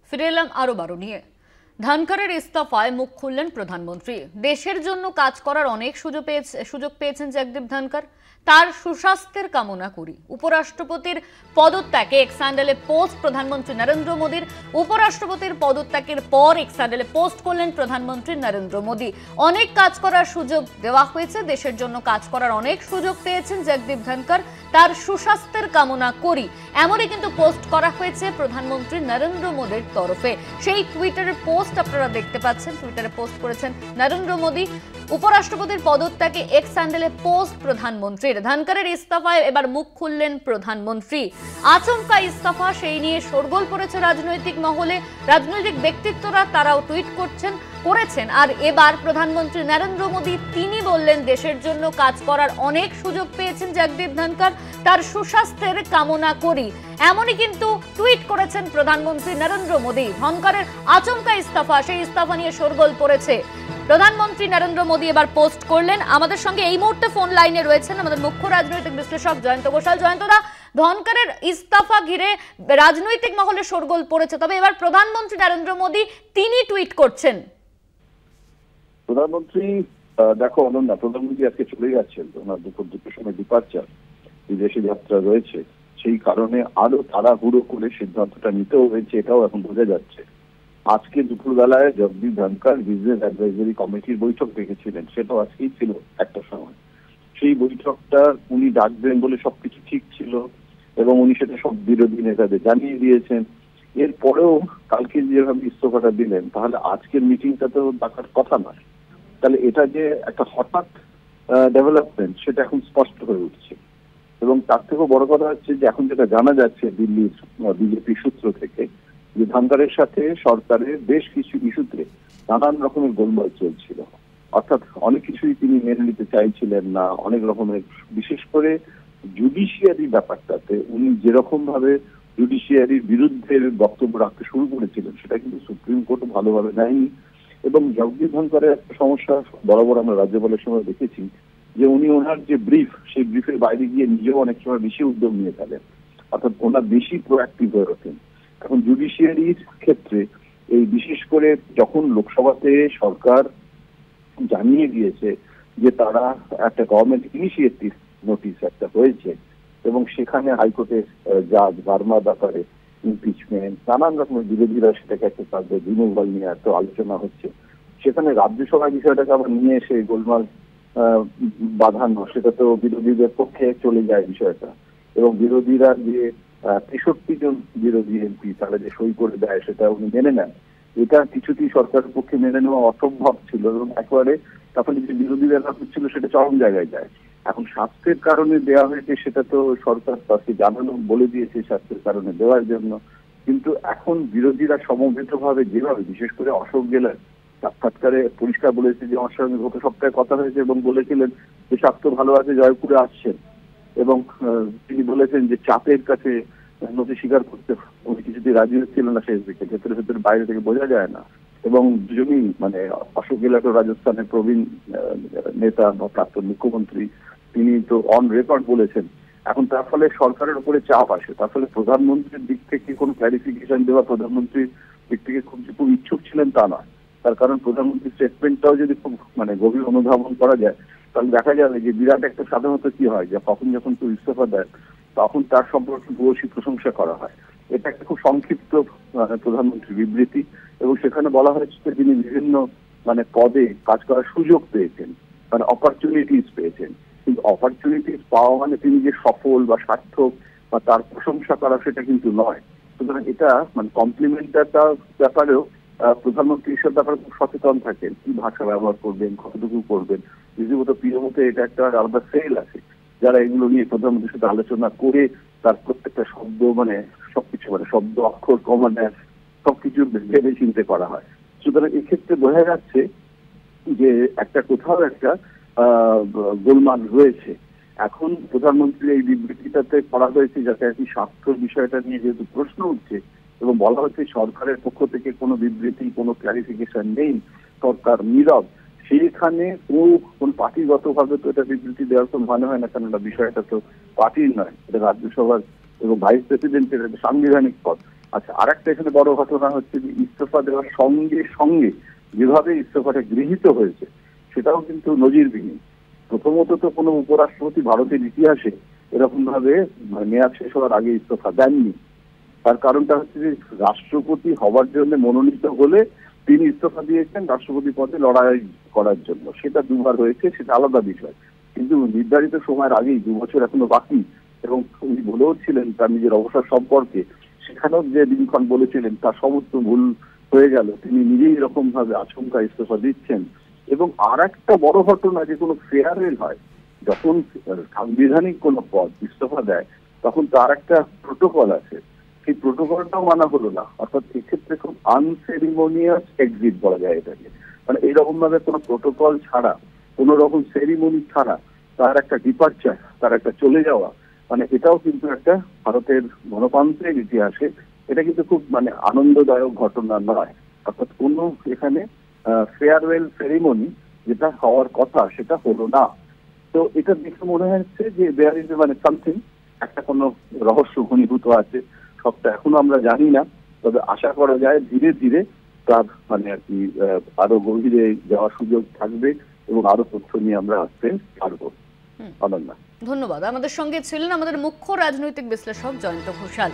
ফিরে এলাম আরো বারো নিয়ে। ধনখড়ের ইস্তফায় মুখ খুললেন প্রধানমন্ত্রী। দেশের জন্য কাজ করার অনেক সুযোগ পেয়েছেন জগদীপ ধনখড়। তার সুস্বাস্থ্যের কামনা করি। উপরাষ্ট্রপতির পদত্যাগে এক্স হ্যান্ডেলে পোস্ট প্রধানমন্ত্রী নরেন্দ্র মোদীর। উপরাষ্ট্রপতির পদত্যাগের পর এক্স হ্যান্ডেলে পোস্ট করলেন প্রধানমন্ত্রী নরেন্দ্র মোদী। অনেক কাজ করার সুযোগ দেওয়া হয়েছে, দেশের জন্য কাজ করার অনেক সুযোগ পেয়েছেন জগদীপ ধনখড়। তার সুস্বাস্থ্যের কামনা করি, এমনই কিন্তু পোস্ট করা হয়েছে প্রধানমন্ত্রী নরেন্দ্র মোদীর তরফে। সেই টুইটারের পোস্ট আপনারা দেখতে পাচ্ছেন। টুইটারে পোস্ট করেছেন নরেন্দ্র মোদী। উপরাষ্ট্রপতির পদত্যাগে এক্স হ্যান্ডেলে পোস্ট প্রধানমন্ত্রীর। ধনখড়ের ইস্তফায় এবার মুখ খুললেন প্রধানমন্ত্রী। আচমকা ইস্তফা, সেই নিয়ে শোরগোল পড়েছে রাজনৈতিক মহলে। রাজনৈতিক ব্যক্তিত্বরা তারাও টুইট করেছেন। আর এবার প্রধানমন্ত্রী নরেন্দ্র মোদী তিনি বললেন দেশের জন্য কাজ করার অনেক সুযোগ পেয়েছেন জগদীপ ধনখড়, তার সুস্বাস্থ্যের কামনা করি, এমনই কিন্তু টুইট করেছেন প্রধানমন্ত্রী নরেন্দ্র মোদী। ধনখড়ের আচমকা ইস্তফা, সেই ইস্তফা নিয়ে শোরগোল পড়েছে। প্রধানমন্ত্রী নরেন্দ্র মোদী এবার পোস্ট করলেন। আমাদের সঙ্গে এই মুহূর্তে ফোন লাইনে রয়েছেন আমাদের মুখ্য রাজনৈতিক বিশ্লেষক জয়ন্ত ঘোষাল। জয়ন্তদা, ধনখড়ের ইস্তফা ঘিরে রাজনৈতিক মহলে শোরগোল পড়েছে, তবে এবার প্রধানমন্ত্রী নরেন্দ্র মোদী তিনি টুইট করছেন। প্রধানমন্ত্রী দেখো অনন্যা, প্রধানমন্ত্রী আজকে চলে যাচ্ছেন, ওনার দুপুর সময় ডিপার্চার, বিদেশি যাত্রা রয়েছে, সেই কারণে আরো তাড়াহুড়ো করে সিদ্ধান্তটা নিতেও হয়েছে, এটাও এখন বোঝা যাচ্ছে। আজকে দুপুরবেলায় জগদীপ ধনখড় বিজনেস অ্যাডভাইজারি কমিটির বৈঠক রেখেছিলেন, সেটাও আজকেই ছিল একটা সময়। সেই বৈঠকটা উনি ডাকবেন বলে সবকিছু ঠিক ছিল এবং উনি সেটা সব বিরোধী নেতাদের জানিয়ে দিয়েছেন। এরপরেও কালকে যেভাবে ইস্তফাটা দিলেন, তাহলে আজকের মিটিংটা তো ডাকার কথা নয়। তাহলে এটা যে একটা হঠাৎ ডেভেলপমেন্ট, সেটা এখন স্পষ্ট হয়ে উঠছে। এবং তার থেকেও বড় কথা হচ্ছে যে এখন যেটা জানা যাচ্ছে দিল্লির বিজেপি সূত্র থেকে, যে ধনখড়ের সাথে সরকারের বেশ কিছু ইস্যুতে নানান রকমের গোলমাল চলছিল। অর্থাৎ অনেক কিছুই তিনি মেনে নিতে চাইছিলেন না, অনেক রকমের, বিশেষ করে জুডিশিয়ারি ব্যাপারটাতে উনি যেরকম ভাবে জুডিশিয়ারির বিরুদ্ধে বক্তব্য রাখতে শুরু করেছিলেন, সেটা কিন্তু সুপ্রিম কোর্ট ভালোভাবে নেয়নি। এবং জগদীপ ধনখড়ের একটা সমস্যা বরাবর আমরা রাজ্যপালের সময় দেখেছি, যে উনি ওনার যে ব্রিফ, সেই ব্রিফের বাইরে গিয়ে নিজেও অনেক সময় বেশি উদ্যোগ নিয়ে ফেলেন, অর্থাৎ ওনার বেশি প্রোঅ্যাক্টিভ হয়ে ওঠেন। এখন জুডিশিয়ারির ক্ষেত্রে এই বিশেষ করে যখন লোকসভাতে সরকার জানিয়ে দিয়েছে যে তারা একটা গভর্নমেন্ট ইনিশিয়েটিভ নোটিশ একটা হয়েছে এবং সেখানে হাইকোর্টের জাজ ভার্মার ব্যাপারে ইমপিচমেন্ট, নানান রকমের বিরোধীরা সেটাকে একটা তাদের রিমুভাল নিয়ে এত আলোচনা হচ্ছে, সেখানে রাজ্যসভা বিষয়টাকে আবার নিয়ে এসে গোলমাল বাঁধানো, সেটা তো বিরোধীদের পক্ষে চলে যায় বিষয়টা। এবং বিরোধীরা যে ৬৩ জন বিরোধী এমপি তারা যে সই করে দেয়, সেটা উনি মেনে নেন, এটা কিছুতেই সরকারের পক্ষে মেনে নেওয়া অসম্ভব ছিল। এবং একেবারে তারপরে যে বিরোধীরা হচ্ছিল সেটা চরম জায়গায় যায়। এখন স্বাস্থ্যের কারণে দেওয়া হয়েছে, সেটা তো সরকার তাকে জানানো বলে দিয়েছে স্বাস্থ্যের কারণে দেওয়ার জন্য। কিন্তু এখন বিরোধীরা সমবেত ভাবে যেভাবে, বিশেষ করে অশোক গেহলট সাক্ষাৎকারে পরিষ্কার বলেছে যে আমার সঙ্গে গত সপ্তাহে কথা হয়েছে এবং বলেছিলেন যে স্বাস্থ্য ভালো আছে, জয়পুরে আসছেন। এবং তিনি বলেছেন যে চাপের কাছে নথি স্বীকার করতে উনি কিছুতেই রাজি হচ্ছিলেন না শেষ দিকে, ভেতরে ভেতরে বাইরে থেকে বোঝা যায় না। এবং দুজনই মানে অশোক গেহলট রাজস্থানের প্রবীণ নেতা বা প্রাক্তন মুখ্যমন্ত্রী, তিনি তো অন রেকর্ড বলেছেন। এখন তার ফলে সরকারের উপরে চাপ আসে, তার ফলে প্রধানমন্ত্রীর দিক থেকে কোনো ক্লারিফিকেশন দেওয়া প্রধানমন্ত্রীর দিক থেকে খুব ইচ্ছুক ছিলেন তা নয়। তার কারণ প্রধানমন্ত্রীর স্টেটমেন্টটাও যদি খুব গভীর অনুধাবন করা যায়, তাহলে দেখা যাবে যে বিরাট একটা সাধারণত কি হয়, যে যখন কেউ ইস্তফা দেয় তখন তার সম্পর্কে ভূয়সী প্রশংসা করা হয়। এটা একটা খুব সংক্ষিপ্ত প্রধানমন্ত্রীর বিবৃতি এবং সেখানে বলা হয়েছে যে তিনি বিভিন্ন পদে কাজ করার সুযোগ পেয়েছেন, অপরচুনিটিস পেয়েছেন। কিন্তু অপরচুনিটিস পাওয়া মানে তিনি যে সফল বা সার্থক বা তার প্রশংসা করা, সেটা কিন্তু নয়। সুতরাং এটা কমপ্লিমেন্টটা ব্যাপারেও প্রধানমন্ত্রী হিসেবে ব্যাপারে খুব সচেতন থাকেন, কি ভাষা ব্যবহার করবেন, কতটুকু করবেন। রীতিমতো প্রিয়মতে এটা একটা আলাদা সেল আছে, যারা এগুলো নিয়ে প্রধানমন্ত্রীর সাথে আলোচনা করে তার প্রত্যেকটা শব্দ সবকিছু শব্দ, অক্ষর, কমা, সবকিছু ভেবে চিন্তে করা হয়। সুতরাং এক্ষেত্রে বোঝা যাচ্ছে যে কোথাও একটা গোলমাল রয়েছে। এখন প্রধানমন্ত্রীর এই বিবৃতিটাতে করা হয়েছে যাতে আর কি স্বাস্থ্যের বিষয়টা নিয়ে যেহেতু প্রশ্ন উঠছে এবং বলা হচ্ছে সরকারের পক্ষ থেকে কোনো বিবৃতি, কোনো ক্লারিফিকেশন নেই, সরকার নীরব, সেইখানে কোন পার্টিগত ভাবে তো এটা বিবৃতি দেওয়ার তো মনে হয় না, কারণ এটা বিষয়টা তো পার্টির নয়, এটা রাজ্যসভার এবং ভাইস প্রেসিডেন্টের একটা সাংবিধানিক পদ। আচ্ছা, আর একটা এখানে বড় ঘটনা হচ্ছে যে ইস্তফা দেওয়ার সঙ্গে সঙ্গে যেভাবে ইস্তফাটা গৃহীত হয়েছে সেটাও কিন্তু নজিরবিহীন। প্রথমত তো কোনো উপরাষ্ট্রপতি ভারতের ইতিহাসে এরকম ভাবে মেয়াদ শেষ হওয়ার আগে ইস্তফা দেননি। তার কারণটা হচ্ছে যে রাষ্ট্রপতি হওয়ার জন্য মনোনীত হলে তিনি ইস্তফা দিয়েছেন রাষ্ট্রপতি পদে লড়াই করার জন্য। সেটা দুবার হয়েছে, সেটা আলাদা বিষয়। কিন্তু নির্ধারিত সময়ের আগেই 2 বছর এখনো বাকি, এবং উনি বলেও ছিলেন তার নিজের অবসর সম্পর্কে, সেখানেও যে দিনক্ষণ বলেছিলেন তার সমস্ত ভুল হয়ে গেল। তিনি নিজেই এরকম ভাবে আচমকা ইস্তফা দিচ্ছেন। এবং আর একটা বড় ঘটনা, যে কোনো ফেয়ারওয়েল হয়, যখন সাংবিধানিক কোনো পদ ইস্তফা দেয় তখন তার একটা প্রোটোকল আছে, সেই প্রোটোকলটাও মানা হলো না। অর্থাৎ এক্ষেত্রে খুব আনসেরিমোনিয়াস এক্সিট বলা যায় এটাকে। মানে এইরকম ভাবে কোনো প্রোটোকল ছাড়া, কোনো রকম সেরিমনি ছাড়া তার একটা ডিপারচার, তার একটা চলে যাওয়া, মানে এটাও কিন্তু একটা ভারতের গণতন্ত্রের ইতিহাসে এটা কিন্তু খুব মানে আনন্দদায়ক ঘটনা নয়। অর্থাৎ কোনো এখানে ফেয়ারওয়েল সেরিমনি যেটা হওয়ার কথা সেটা হলো না। তো এটা দেখে মনে হচ্ছে যে দেয়ার ইজ মানে সামথিং, একটা কোনো রহস্য ঘনীভূত আছে। সবটা এখনো আমরা জানি না, তবে আশা করা যায় ধীরে ধীরে তার মানে আর কি আরো গভীরে যাওয়ার সুযোগ থাকবে এবং আরো তথ্য নিয়ে আমরা আসতে পারবো। অনন্যা, ধন্যবাদ। আমাদের সঙ্গে ছিলেন আমাদের মুখ্য রাজনৈতিক বিশ্লেষক জয়ন্ত ঘোষাল।